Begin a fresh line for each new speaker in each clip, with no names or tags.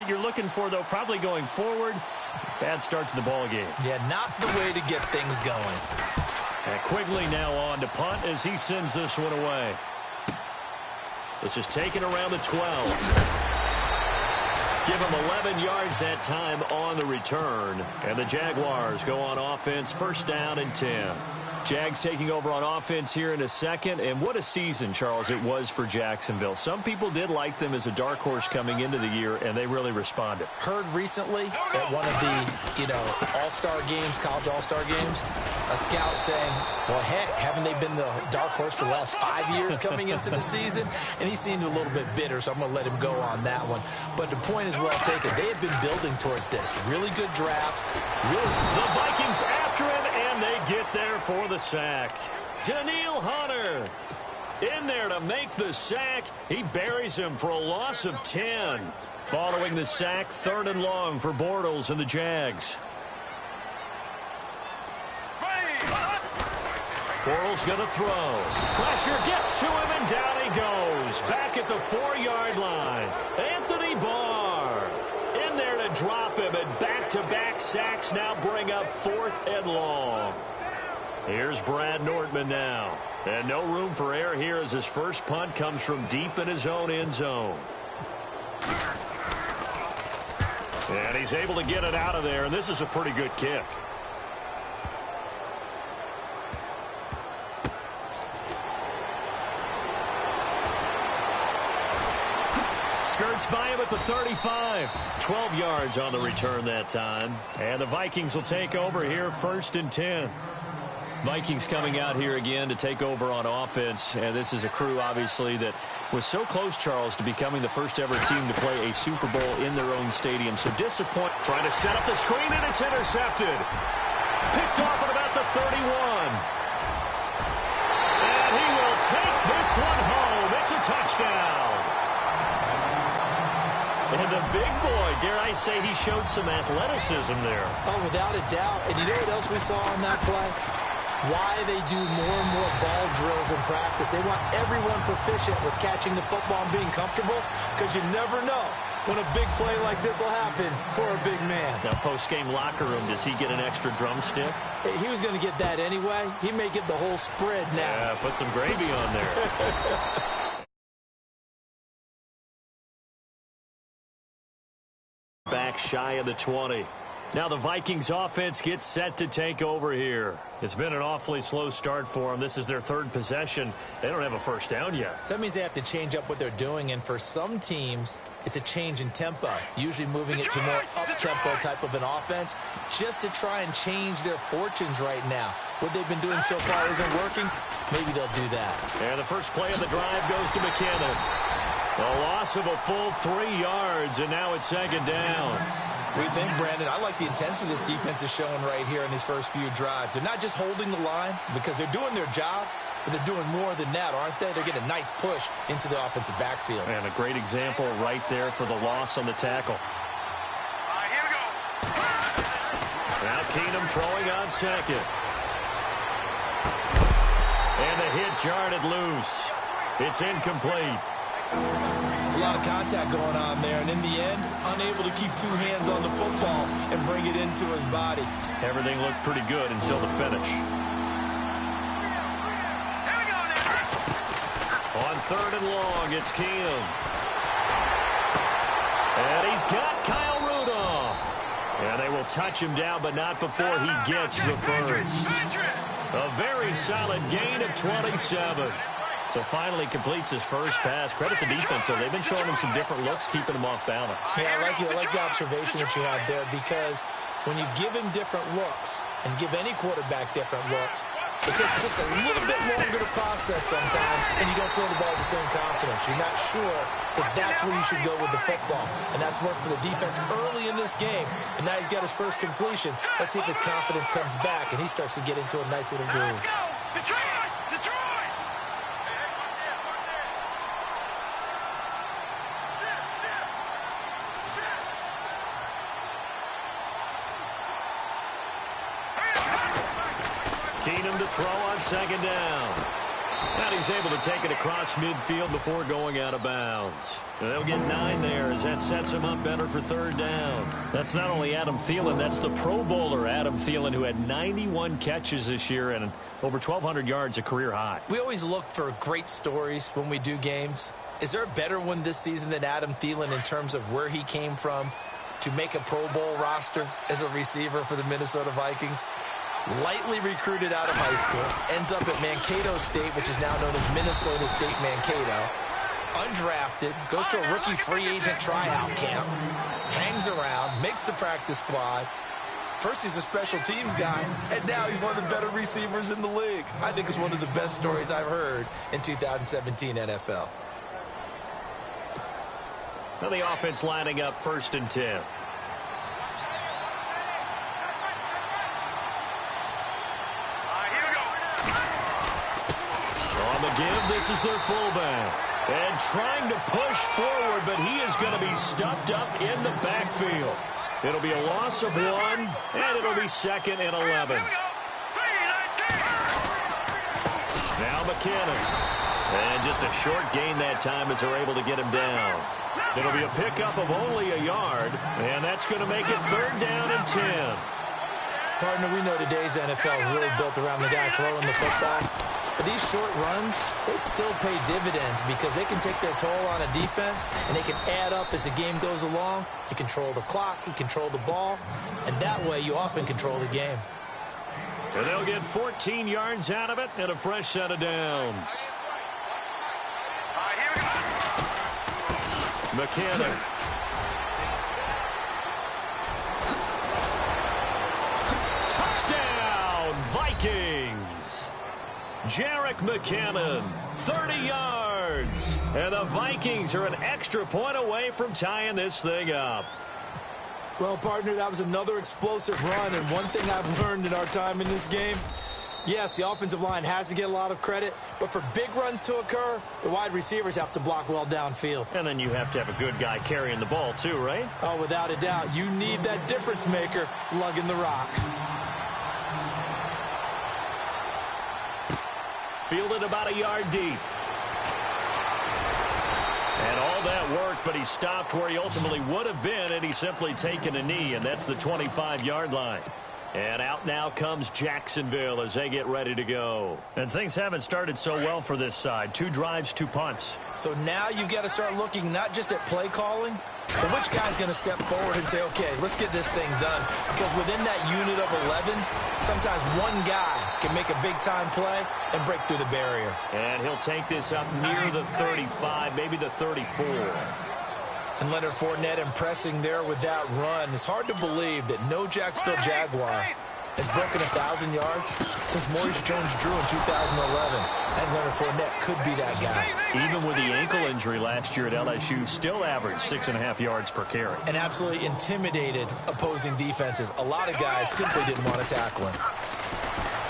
you're looking for, though, probably going forward. Bad start to the ball game.
Yeah, not the way to get things going.
And Quigley now on to punt as he sends this one away. This is taken around the 12. Give him 11 yards that time on the return. And the Jaguars go on offense, first down and 10. Jags taking over on offense here in a second. And what a season, Charles, it was for Jacksonville. Some people did like them as a dark horse coming into the year, and they really responded.
Heard recently at one of the, all-star games, college all-star games, a scout saying, well, heck, haven't they been the dark horse for the last 5 years coming into the season? And he seemed a little bit bitter, so I'm going to let him go on that one. But the point is well taken. They have been building towards this. Really good drafts.
The Vikings after him, and they get there for the sack. Daniil Hunter in there to make the sack. He buries him for a loss of 10. Following the sack, 3rd and long for Bortles and the Jags. Bortles going to throw. Pressure gets to him, and down he goes. Back at the 4-yard line. Anthony Barr in there to drop him, and back-to-back sacks now bring up 4th and long. Here's Brad Nortman now. And no room for error here as his first punt comes from deep in his own end zone. And he's able to get it out of there, and this is a pretty good kick. Skirts by him at the 35. 12 yards on the return that time. And the Vikings will take over here, 1st and 10. Vikings coming out here again to take over on offense. And this is a crew, obviously, that was so close, Charles, to becoming the first ever team to play a Super Bowl in their own stadium. So disappointed. Trying to set up the screen, and it's intercepted. Picked off at about the 31. And he will take this one home. It's a touchdown. And the big boy, dare I say, he showed some athleticism there.
Oh, without a doubt. And you know what else we saw on that play? Why they do more and more ball drills in practice. They want everyone proficient with catching the football and being comfortable, because you never know when a big play like this will happen for a big man.
Now, post-game locker room, does he get an extra drumstick?
He was going to get that anyway. He may get the whole spread now.
Yeah, put some gravy on there. Back shy of the 20. Now the Vikings offense gets set to take over here. It's been an awfully slow start for them. This is their 3rd possession. They don't have a first down yet.
So that means they have to change up what they're doing, and for some teams, it's a change in tempo, usually moving it to more up-tempo type of an offense, just to try and change their fortunes right now. What they've been doing so far isn't working. Maybe they'll do that.
And the first play of the drive goes to McKinnon. A loss of a full 3 yards, and now it's 2nd down.
What do you think, Brandon? I like the intensity this defense is showing right here in these first few drives. They're not just holding the line because they're doing their job, but they're doing more than that, aren't they? They're getting a nice push into the offensive backfield.
And a great example right there for the loss on the tackle.
Here we go.
Now Keenum throwing on 2nd. And the hit jarred it loose. It's incomplete.
It's a lot of contact going on there, and in the end, unable to keep 2 hands on the football and bring it into his body.
Everything looked pretty good until the finish. On 3rd and long, it's Keenum. And he's got Kyle Rudolph. And they will touch him down, but not before he gets the first. A very solid gain of 27. So finally completes his first pass. Credit the defense, though. They've been showing him some different looks, keeping him off balance.
Yeah, I like the observation that you had there, because when you give him different looks and give any quarterback different looks, it takes just a little bit longer to process sometimes, and you don't throw the ball with the same confidence. You're not sure that that's where you should go with the football, and that's worked for the defense early in this game, and now he's got his first completion. Let's see if his confidence comes back, and he starts to get into a nice little groove.
Keenum to throw on 2nd down. And he's able to take it across midfield before going out of bounds. And they'll get 9 there as that sets him up better for third down. That's not only Adam Thielen, that's the Pro Bowler Adam Thielen, who had 91 catches this year and over 1,200 yards, a career high.
We always look for great stories when we do games. Is there a better one this season than Adam Thielen in terms of where he came from to make a Pro Bowl roster as a receiver for the Minnesota Vikings? Lightly recruited out of high school, ends up at Mankato State, which is now known as Minnesota State Mankato. Undrafted, goes to a rookie free agent tryout camp, hangs around, makes the practice squad. First he's a special teams guy, and now he's one of the better receivers in the league. I think it's one of the best stories I've heard in 2017 NFL.
Now the offense lining up 1st and 10. On the give, this is their fullback. And trying to push forward, but he is going to be stuffed up in the backfield. It'll be a loss of 1, and it'll be 2nd and 11. Now McKinnon. And just a short gain that time as they're able to get him down. It'll be a pickup of only a yard, and that's going to make it 3rd down and 10.
Partner, we know today's NFL is really built around the guy throwing the football. But these short runs, they still pay dividends because they can take their toll on a defense, and they can add up as the game goes along. You control the clock, you control the ball, and that way you often control the game.
And they'll get 14 yards out of it and a fresh set of downs. McKinnon. Touchdown, Vikings. Jerick McKinnon, 30 yards. And the Vikings are an extra point away from tying this thing up.
Well, partner, that was another explosive run, and one thing I've learned in our time in this game, yes, the offensive line has to get a lot of credit, but for big runs to occur, the wide receivers have to block well downfield.
And then you have to have a good guy carrying the ball too, right?
Oh, without a doubt. You need that difference maker lugging the rock.
Fielded about a yard deep. And all that work, but he stopped where he ultimately would have been, and he's simply taken a knee, and that's the 25-yard line. And out now comes Jacksonville as they get ready to go. And things haven't started so well for this side. 2 drives, 2 punts.
So now you've got to start looking not just at play calling, but which guy's going to step forward and say, okay, let's get this thing done. Because within that unit of 11, sometimes one guy can make a big-time play and break through the barrier.
And he'll take this up near the 35, maybe the 34.
And Leonard Fournette impressing there with that run. It's hard to believe that no Jacksonville Jaguar has broken 1,000 yards since Maurice Jones-Drew in 2011. And Leonard Fournette could be that guy.
Even with the ankle injury last year at LSU, still averaged 6.5 yards per carry.
And absolutely intimidated opposing defenses. A lot of guys simply didn't want to tackle him.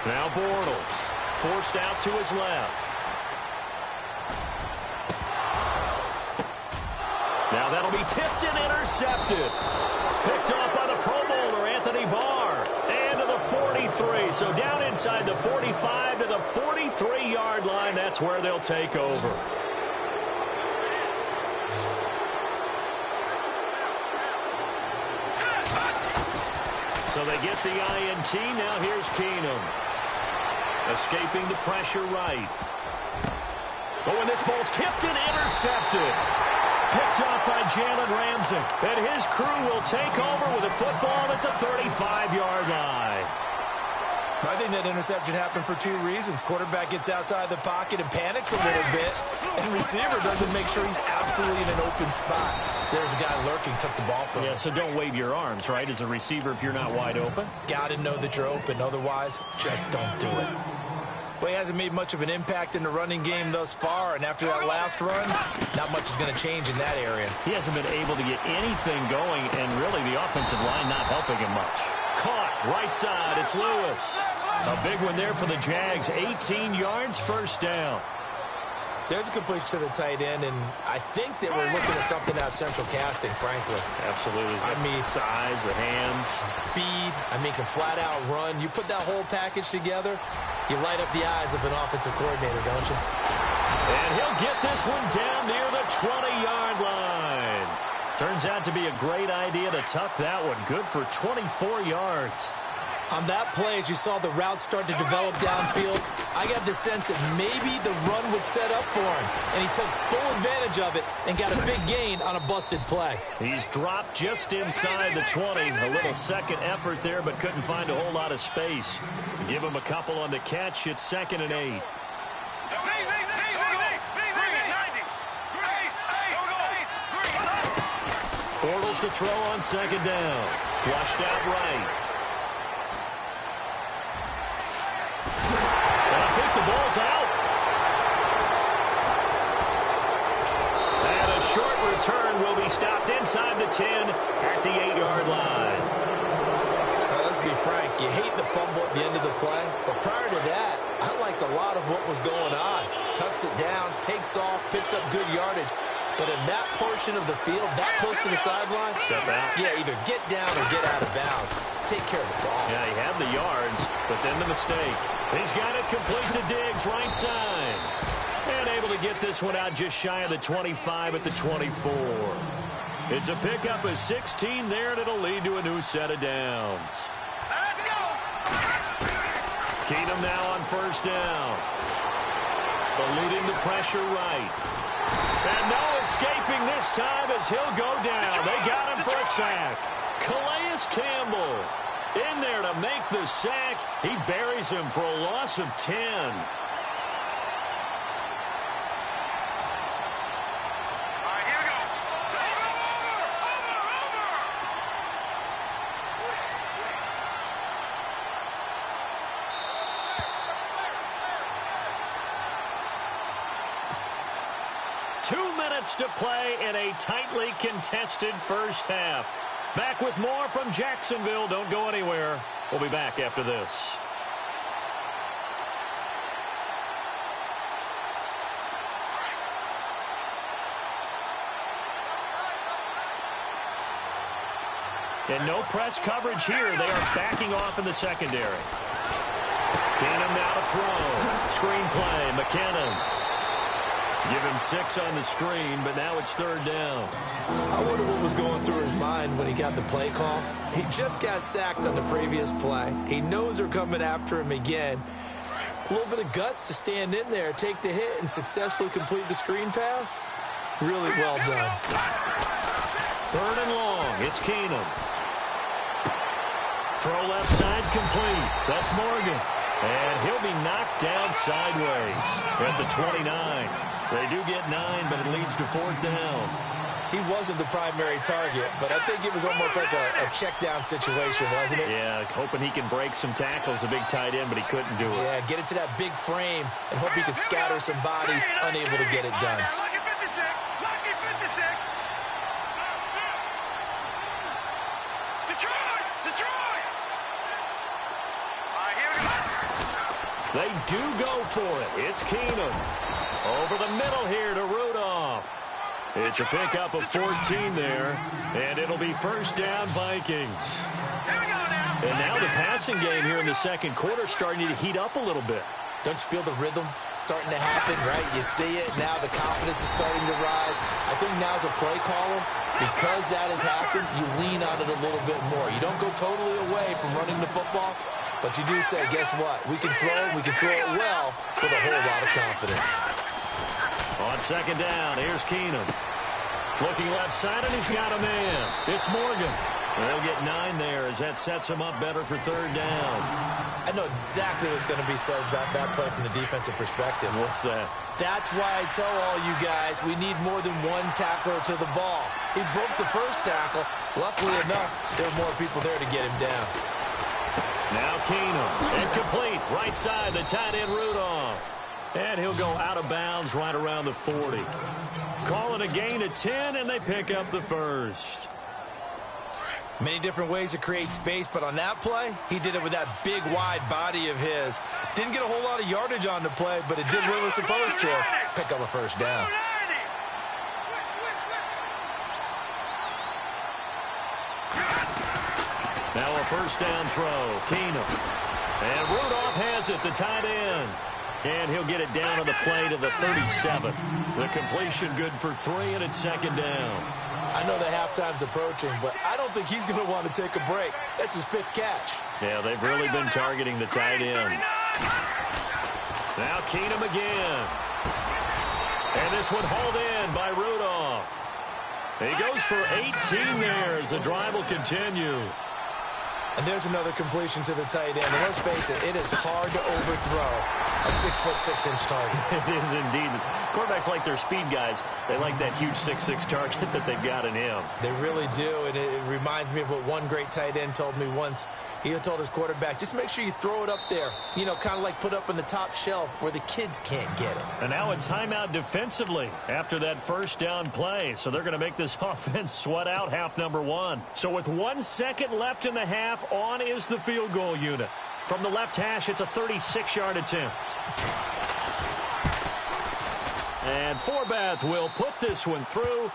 Now Bortles forced out to his left. Now that'll be tipped and intercepted. Picked off by the Pro Bowler, Anthony Barr. And to the 43. So down inside the 45 to the 43-yard line. That's where they'll take over. So they get the INT. Now here's Keenum. Escaping the pressure right. Oh, and this ball's tipped and intercepted. Picked off by Jalen Ramsey. And his crew will take over with a football at the 35-yard line.
I think that interception happened for 2 reasons. Quarterback gets outside the pocket and panics a little bit. And receiver doesn't make sure he's absolutely in an open spot. So there's a guy lurking, took the ball from him.
Yeah, so don't wave your arms, right, as a receiver if you're not wide open?
Got to know that you're open. Otherwise, just don't do it. Well, he hasn't made much of an impact in the running game thus far, and after that last run, not much is going to change in that area.
He hasn't been able to get anything going, and really the offensive line not helping him much. Caught, right side, it's Lewis. A big one there for the Jags, 18 yards, first down.
There's a completion to the tight end, and I think that we're looking at something out of central casting, frankly.
Absolutely.
I mean,
size, the hands.
Speed, can flat out run. You put that whole package together, you light up the eyes of an offensive coordinator, don't you?
And he'll get this one down near the 20-yard line. Turns out to be a great idea to tuck that one. Good for 24 yards.
On that play, as you saw the route start to develop downfield, I got the sense that maybe the run would set up for him. And he took full advantage of it and got a big gain on a busted play.
He's dropped just inside the 20. A little second effort there, but couldn't find a whole lot of space. Give him a couple on the catch. It's 2nd and 8. Bortles to throw on 2nd down. Flushed out right. And I think the ball's out. And a short return will be stopped inside the 10 at the 8-yard line.
Let's be frank, you hate the fumble at the end of the play, but prior to that, I liked a lot of what was going on. Tucks it down, takes off, picks up good yardage. But in that portion of the field, that close to the sideline,
step out.
Yeah, either get down or get out of bounds. Take care of the ball.
Yeah, he had the yards, but then the mistake. He's got it complete to Diggs, right side. And able to get this one out just shy of the 25 at the 24. It's a pickup of 16 there, and it'll lead to a new set of downs.
Let's go!
Keenum now on 1st down. Eluding the pressure right. And no escaping this time as he'll go down. They got him for a sack. Calais Campbell in there to make the sack. He buries him for a loss of 10.
All right, here we go.
To play in a tightly contested first half. Back with more from Jacksonville. Don't go anywhere. We'll be back after this. And no press coverage here. They are backing off in the secondary. Keenum now to throw. Screen play. McKinnon. Give him 6 on the screen, but now it's 3rd down.
I wonder what was going through his mind when he got the play call. He just got sacked on the previous play. He knows they're coming after him again. A little bit of guts to stand in there, take the hit, and successfully complete the screen pass. Really well done.
3rd and long. It's Keenum. Throw left side complete. That's Morgan. And he'll be knocked down sideways at the 29. They do get 9, but it leads to 4th down.
He wasn't the primary target, but I think it was almost like a check down situation, wasn't it?
Yeah, hoping he can break some tackles, a big tight end, but he couldn't do it.
Yeah, get it to that big frame and hope he can scatter some bodies, unable to get it done.
Lucky 56. Lucky 56. Detroit! Detroit! All right, here we go.
They do go for it. It's Keenum. Over the middle here to Rudolph. It's a pickup of 14 there, and it'll be 1st down Vikings.
Here we go now.
And now the passing game here in the second quarter starting to heat up a little bit.
Don't you feel the rhythm starting to happen, right? You see it. Now the confidence is starting to rise. I think now as a play caller, because that has happened, you lean on it a little bit more. You don't go totally away from running the football, but you do say, guess what? We can throw it well with a whole lot of confidence.
On 2nd down, here's Keenum. Looking left side, and he's got a man. It's Morgan. They'll get 9 there as that sets him up better for 3rd down.
I know exactly what's going to be said about that play from the defensive perspective.
What's that?
That's why I tell all you guys we need more than one tackler to the ball. He broke the first tackle. Luckily enough, there were more people there to get him down.
Now Keenum. Incomplete. Right side, the tight end Rudolph. And he'll go out of bounds right around the 40. Calling a gain of 10, and they pick up the 1st.
Many different ways to create space, but on that play, he did it with that big, wide body of his. Didn't get a whole lot of yardage on the play, but it did what it was supposed to. Pick up a first down.
Now a first down throw. Keenum. And Rudolph has it, the tight end. And he'll get it down on the play to the 37. The completion good for 3, and it's second down.
I know that halftime's approaching, but I don't think he's going to want to take a break. That's his 5th catch.
Yeah, they've really been targeting the tight end. Now Keenum again. And this one hauled in by Rudolph. He goes for 18 there as the drive will continue.
And there's another completion to the tight end. And let's face it is hard to overthrow a 6'6" target.
It is indeed. Quarterbacks like their speed guys. They like that huge 6'6" target that they've got in him.
They really do, and it reminds me of what one great tight end told me once. He told his quarterback, just make sure you throw it up there. You know, kind of like put up on the top shelf where the kids can't get it.
And now a timeout defensively after that first down play. So they're going to make this offense sweat out half number 1. So with 1 second left in the half, on is the field goal unit. From the left hash, it's a 36-yard attempt. And Forbath will put this one through.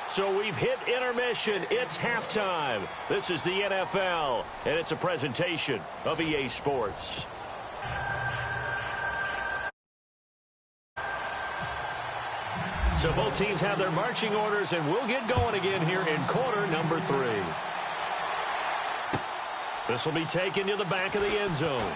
So we've hit intermission. It's halftime. This is the NFL, and it's a presentation of EA Sports. So both teams have their marching orders, and we'll get going again here in quarter number 3. This will be taken to the back of the end zone.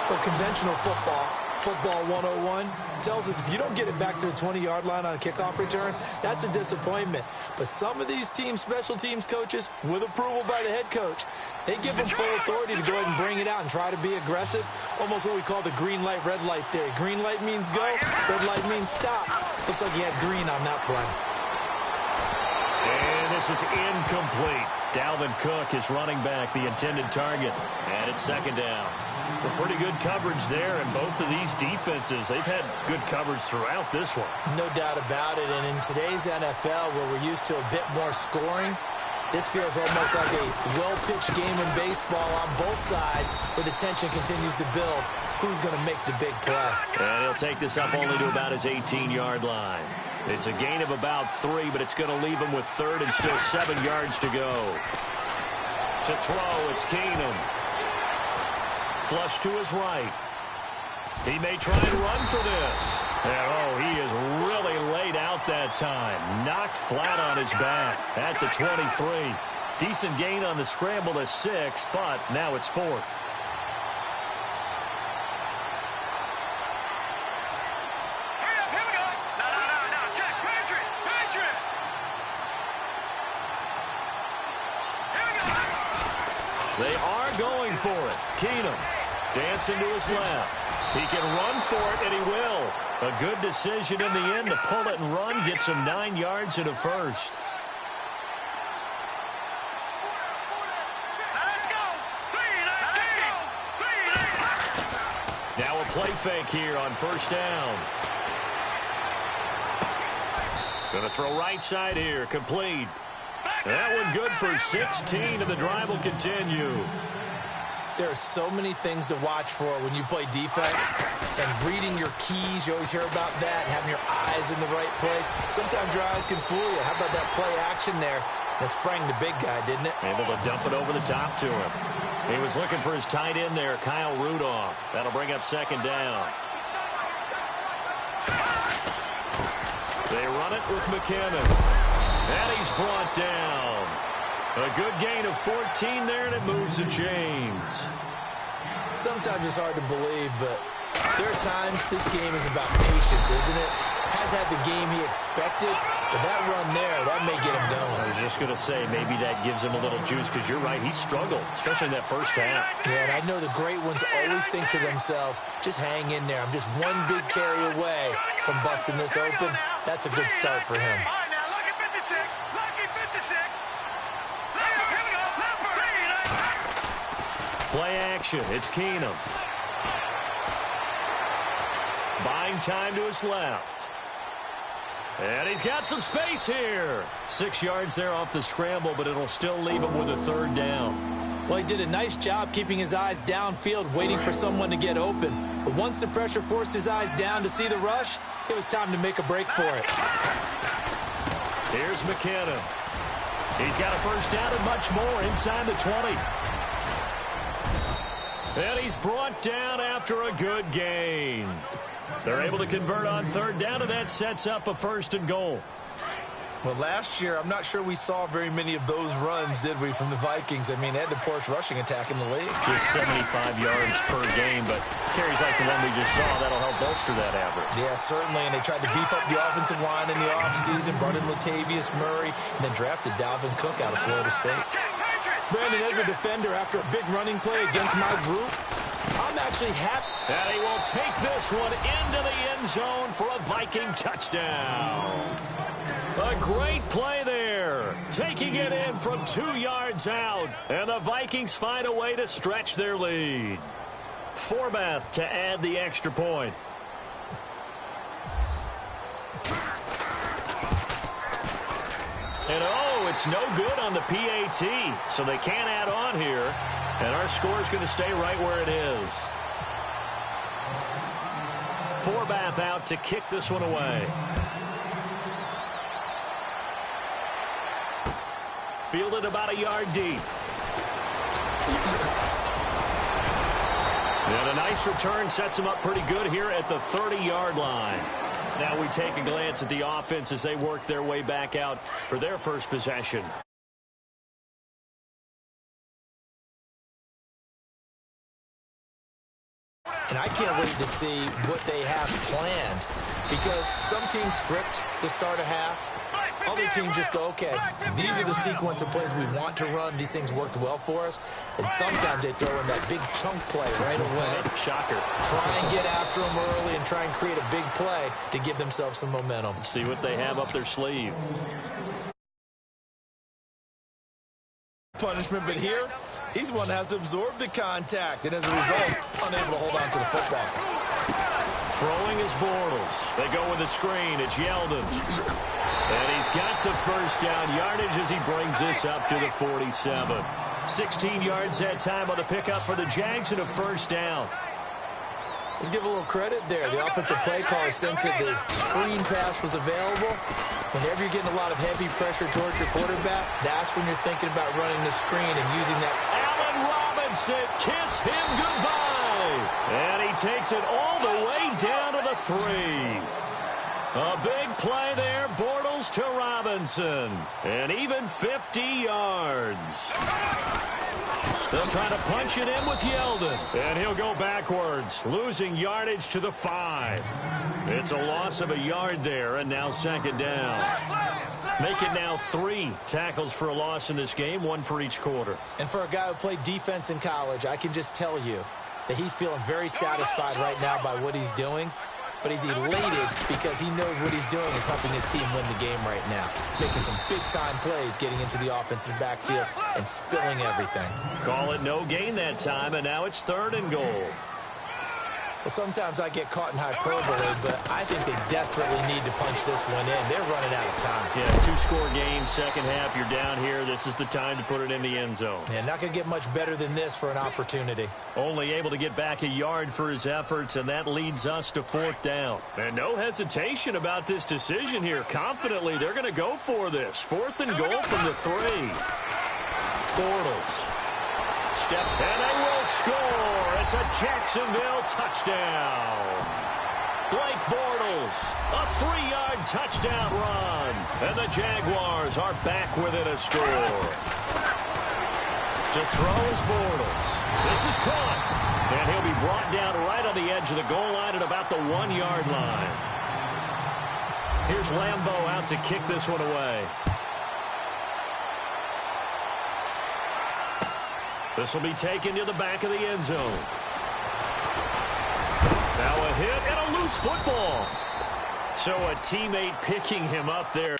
Well, conventional football 101, tells us if you don't get it back to the 20-yard line on a kickoff return, that's a disappointment. But some of these teams, special teams coaches, with approval by the head coach, they give them full authority to go ahead and bring it out and try to be aggressive. Almost what we call the green light, red light theory. Green light means go, red light means stop. Looks like he had green on that play.
And this is incomplete. Dalvin Cook is running back, the intended target. And it's second down. Well, pretty good coverage there, and both of these defenses, they've had good coverage throughout this one.
No doubt about it, and in today's NFL, where we're used to a bit more scoring, this feels almost like a well-pitched game in baseball on both sides, where the tension continues to build. Who's going to make the big play?
And he'll take this up only to about his 18-yard line. It's a gain of about 3, but it's going to leave him with 3rd and still 7 yards to go. To throw, it's Keenum. Flush to his right. He may try and run for this. And, oh, he is really laid out that time. Knocked flat on his back at the 23. Decent gain on the scramble to 6, but now it's 4th. They are going for it. Keenum dancing to his left. He can run for it, and he will. A good decision in the end to pull it and run. Gets him 9 yards and a first. Now a play fake here on first down. Going to throw right side here. Complete. That one good for 16, and the drive will continue.
There are so many things to watch for when you play defense, and reading your keys, you always hear about that, and having your eyes in the right place. Sometimes your eyes can fool you. How about that play action there? That sprang the big guy, didn't it?
Able to dump it over the top to him. He was looking for his tight end there, Kyle Rudolph. That'll bring up second down. They run it with McKinnon. And he's brought down. A good gain of 14 there, and it moves the chains.
Sometimes it's hard to believe, but there are times this game is about patience, isn't it? Has had the game he expected, but that run there, that may get him going.
I was just going to say, maybe that gives him a little juice, because you're right, he struggled, especially in that first half.
Yeah, and I know the great ones always think to themselves, just hang in there. I'm just one big carry away from busting this open. That's a good start for him.
Play action. It's Keenum. Buying time to his left. And he's got some space here. 6 yards there off the scramble, but it'll still leave him with a third down.
Well, he did a nice job keeping his eyes downfield, waiting for someone to get open. But once the pressure forced his eyes down to see the rush, it was time to make a break for it.
Here's McKinnon. He's got a first down and much more inside the 20. And he's brought down after a good gain. They're able to convert on third down, and that sets up a first and goal.
Well, last year, I'm not sure we saw very many of those runs, did we, from the Vikings? I mean, they had the poorest rushing attack in the league.
Just 75 yards per game, but carries like the one we just saw, that'll help bolster that average.
Yeah, certainly, and they tried to beef up the offensive line in the offseason, brought in Latavius Murray, and then drafted Dalvin Cook out of Florida State. Brandon, as a defender, after a big running play against my group, I'm actually happy.
And he will take this one into the end zone for a Viking touchdown. A great play there, taking it in from 2 yards out, and the Vikings find a way to stretch their lead. Forbath to add the extra point. And oh, it's no good on the PAT, so they can't add on here, and our score is going to stay right where it is. Forbath out to kick this one away. Fielded about a yard deep. And a nice return sets him up pretty good here at the 30-yard line. Now we take a glance at the offense as they work their way back out for their first possession.
And I can't wait to see what they have planned, because some teams script to start a half. Other teams just go, okay, these are the sequence of plays we want to run. These things worked well for us. And sometimes they throw in that big chunk play right away.
Shocker.
Try and get after them early and try and create a big play to give themselves some momentum.
See what they have up their sleeve.
Punishment, but here, he's the one that has to absorb the contact, and as a result, unable to hold on to the football.
Throwing is Bortles. They go with a screen. It's Yeldon. And he's got the first down yardage as he brings this up to the 47. 16 yards that time on the pickup for the Jags and a first down.
Let's give a little credit there. The offensive play caller sensed that the screen pass was available. Whenever you're getting a lot of heavy pressure towards your quarterback, that's when you're thinking about running the screen and using that.
Allen Robinson, kiss him goodbye. And he takes it all the way down to the 3. A big play there, Bortles to Robinson. And even 50 yards. They'll try to punch it in with Yeldon. And he'll go backwards, losing yardage to the 5. It's a loss of a yard there, and now second down. Make it now 3 tackles for a loss in this game, 1 for each quarter.
And for a guy who played defense in college, I can just tell you that he's feeling very satisfied right now by what he's doing. But he's elated because he knows what he's doing is helping his team win the game right now. Making some big-time plays, getting into the offense's backfield and spilling everything.
Call it no gain that time, and now it's 3rd and goal.
Well, sometimes I get caught in hyperbole, but I think they desperately need to punch this one in. They're running out of time.
Yeah, 2-score game, second half, you're down here. This is the time to put it in the end zone.
Yeah, not going to get much better than this for an opportunity.
Only able to get back a yard for his efforts, and that leads us to 4th down. And no hesitation about this decision here. Confidently, they're going to go for this. 4th and goal from the 3. Bortles. Step, and they will score. It's a Jacksonville touchdown. Blake Bortles, a 3-yard touchdown run. And the Jaguars are back within a score. To throw is Bortles. This is caught. And he'll be brought down right on the edge of the goal line at about the 1-yard line. Here's Lambeau out to kick this one away. This will be taken to the back of the end zone. Now a hit and a loose football. So a teammate picking him up there.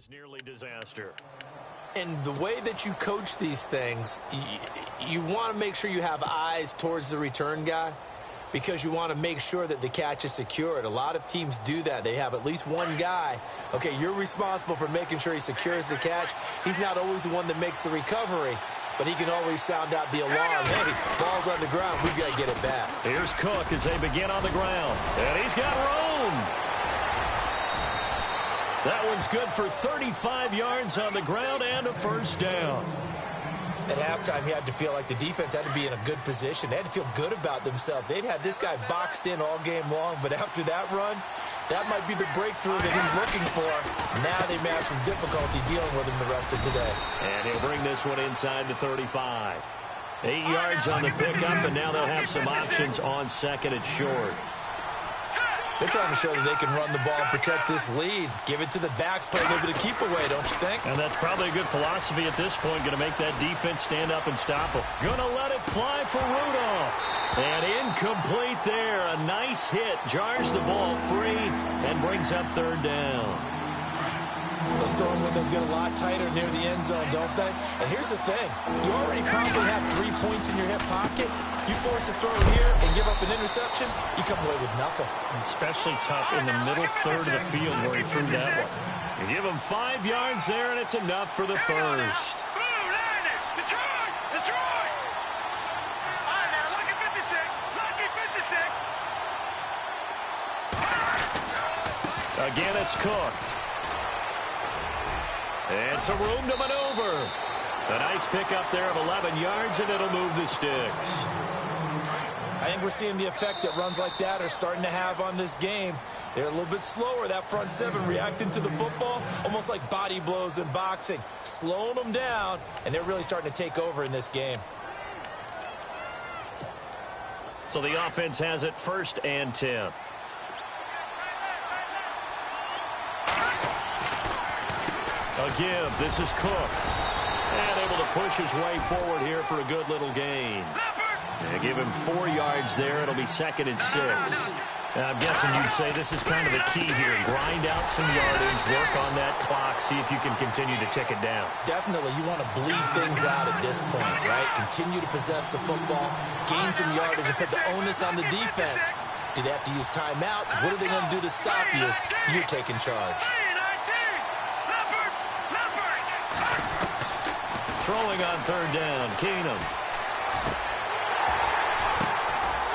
was nearly disaster.
And the way that you coach these things, you want to make sure you have eyes towards the return guy because you want to make sure that the catch is secured. A lot of teams do that. They have at least one guy. Okay, you're responsible for making sure he secures the catch. He's not always the one that makes the recovery, but he can always sound out the alarm. Hey, ball's on the ground. We've got to get it back.
Here's Cook as they begin on the ground. And he's got room. That one's good for 35 yards on the ground and a first down.
At halftime, you had to feel like the defense had to be in a good position. They had to feel good about themselves. They'd had this guy boxed in all game long, but after that run, that might be the breakthrough that he's looking for. Now they may have some difficulty dealing with him the rest of today.
And he'll bring this one inside the 35. 8 yards on the pickup, and now they'll have some options on second and short.
They're trying to show that they can run the ball and protect this lead. Give it to the backs, play a little bit of keep away, don't you think?
And that's probably a good philosophy at this point. Going to make that defense stand up and stop them. Going to let it fly for Rudolph. And incomplete there. A nice hit. Jars the ball free and brings up third down.
Those throwing windows get a lot tighter near the end zone, don't they? And here's the thing. You already probably have 3 points in your hip pocket. You force a throw here and give up an interception, you come away with nothing.
Especially tough in the middle third of the field where he threw that one. You give him 5 yards there, and it's enough for the first.
Detroit! All right, now, lucky 56. Lucky 56.
Again, it's Cook. And some room to maneuver. A nice pickup there of 11 yards, and it'll move the sticks.
I think we're seeing the effect that runs like that are starting to have on this game. They're a little bit slower, that front seven, reacting to the football, almost like body blows in boxing, slowing them down, and they're really starting to take over in this game.
So the offense has it 1st and 10. A give. This is Cook. And able to push his way forward here for a good little gain. And give him 4 yards there. It'll be 2nd and 6. I'm guessing you'd say this is kind of the key here. Grind out some yardage, work on that clock, see if you can continue to tick it down.
Definitely, you want to bleed things out at this point, right? Continue to possess the football, gain some yardage, and put the onus on the defense. Do they have to use timeouts? What are they going to do to stop you? You're taking charge.
Throwing on 3rd down, Keenum.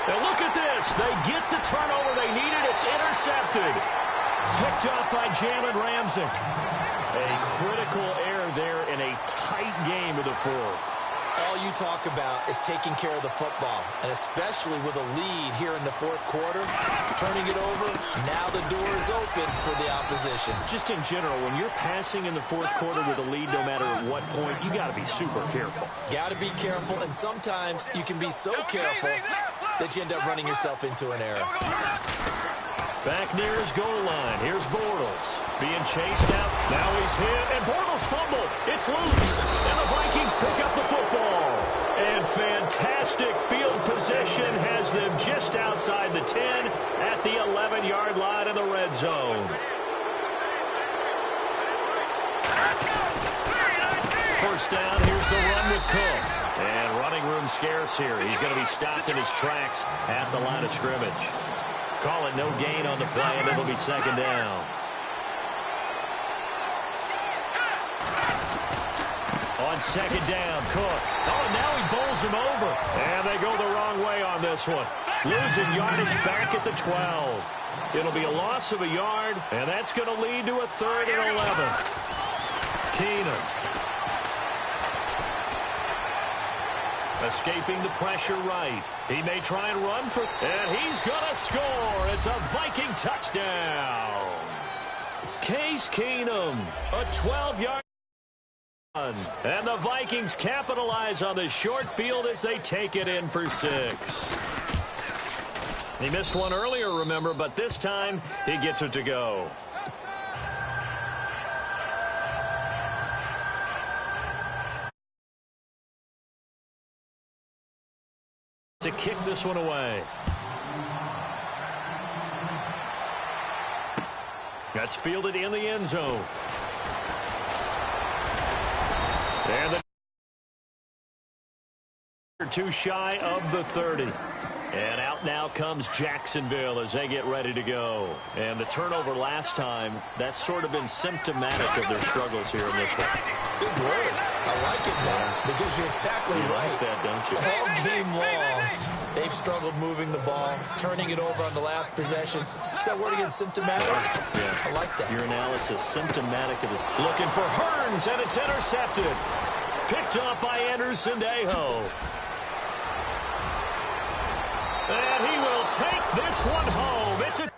And look at this. They get the turnover they needed. It's intercepted. Picked off by Jalen Ramsey. A critical error there in a tight game of the 4th.
All you talk about is taking care of the football, and especially with a lead here in the 4th quarter, turning it over, now the door is open for the opposition.
Just in general, when you're passing in the 4th quarter with a lead, no matter at what point, you got to be super careful.
Got to be careful, and sometimes you can be so careful that you end up running yourself into an error.
Back near his goal line. Here's Bortles. Being chased out. Now he's hit, and Bortles fumbled. It's loose, and the Vikings pick up the football. And fantastic field position has them just outside the 10 at the 11-yard line in the red zone. First down, here's the run with Cook. And running room scarce here. He's going to be stopped in his tracks at the line of scrimmage. Call it no gain on the play, and it'll be 2nd down. On 2nd down, Cook. Oh, and now he bowls him over. And they go the wrong way on this one. Losing yardage back at the 12. It'll be a loss of a yard, and that's going to lead to a 3rd and 11. Keenum. Escaping the pressure right. He may try and run for... And he's going to score. It's a Viking touchdown. Case Keenum, a 12-yard run. And the Vikings capitalize on the short field as they take it in for 6. He missed one earlier, remember, but this time he gets it to go. To kick this one away. That's fielded in the end zone. And the two shy of the 30. And out now comes Jacksonville as they get ready to go. And the turnover last time, that's sort of been symptomatic of their struggles here in this one.
Good word. I like it now because you're exactly right.
Like that, don't you?
All game long, they've struggled moving the ball, turning it over on the last possession. Is that word again, symptomatic?
Yeah.
I like that.
Your analysis, symptomatic of this. Looking for Hearns, and it's intercepted. Picked up by Anderson Aho. And he will take this one home. It's a